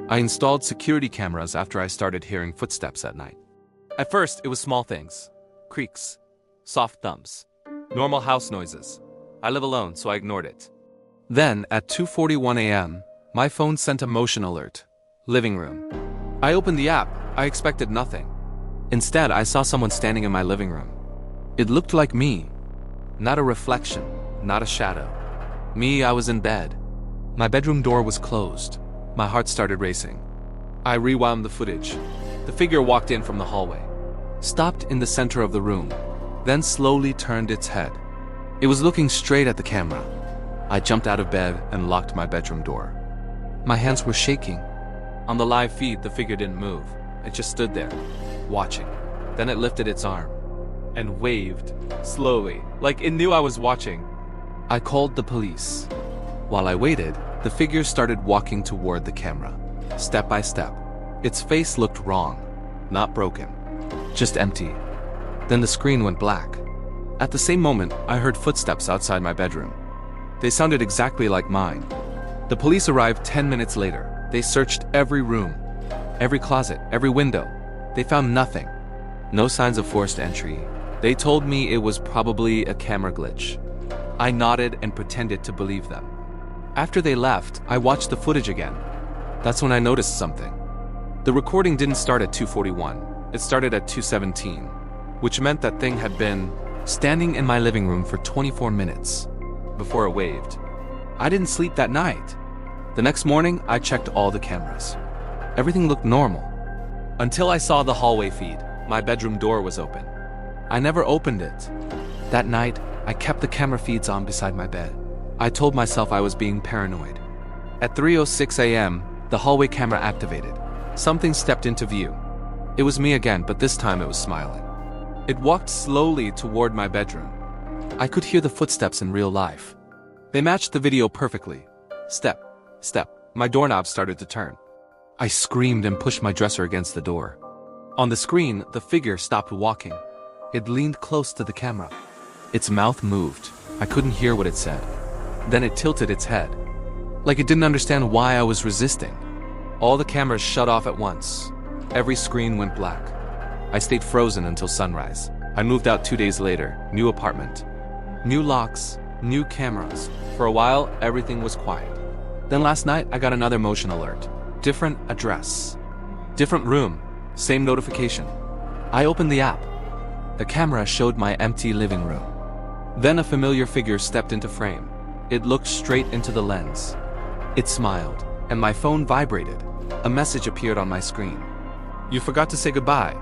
I installed security cameras after I started hearing footsteps at night. At first, it was small things. Creaks. Soft thumps. Normal house noises. I live alone, so I ignored it. Then, at 2:41 a.m., my phone sent a motion alert. Living room. I opened the app. I expected nothing. Instead, I saw someone standing in my living room. It looked like me. Not a reflection, not a shadow. Me, I was in bed. My bedroom door was closed. My heart started racing. I rewound the footage. The figure walked in from the hallway, stopped in the center of the room, then slowly turned its head. It was looking straight at the camera. I jumped out of bed and locked my bedroom door. My hands were shaking. On the live feed, the figure didn't move. It just stood there, watching. Then it lifted its arm and waved, slowly, like it knew I was watching. I called the police. While I waited, the figure started walking toward the camera, step by step. Its face looked wrong, not broken, just empty. Then the screen went black. At the same moment, I heard footsteps outside my bedroom. They sounded exactly like mine. The police arrived 10 minutes later. They searched every room, every closet, every window. They found nothing. No signs of forced entry. They told me it was probably a camera glitch. I nodded and pretended to believe them. After they left, I watched the footage again. That's when I noticed something. The recording didn't start at 2:41. It started at 2:17, which meant that thing had been standing in my living room for 24 minutes before it waved. I didn't sleep that night. The next morning, I checked all the cameras. Everything looked normal. Until I saw the hallway feed. My bedroom door was open. I never opened it. That night, I kept the camera feeds on beside my bed. I told myself I was being paranoid. At 3:06 a.m., the hallway camera activated. Something stepped into view. It was me again, but this time it was smiling. It walked slowly toward my bedroom. I could hear the footsteps in real life. They matched the video perfectly. Step, step. My doorknob started to turn. I screamed and pushed my dresser against the door. On the screen, the figure stopped walking. It leaned close to the camera. Its mouth moved. I couldn't hear what it said. Then it tilted its head, like it didn't understand why I was resisting. All the cameras shut off at once. Every screen went black. I stayed frozen until sunrise. I moved out 2 days later. New apartment. New locks, new cameras. For a while, everything was quiet. Then last night, I got another motion alert. Different address. Different room. Same notification. I opened the app. The camera showed my empty living room. Then a familiar figure stepped into frame. It looked straight into the lens. It smiled, and my phone vibrated. A message appeared on my screen. "You forgot to say goodbye."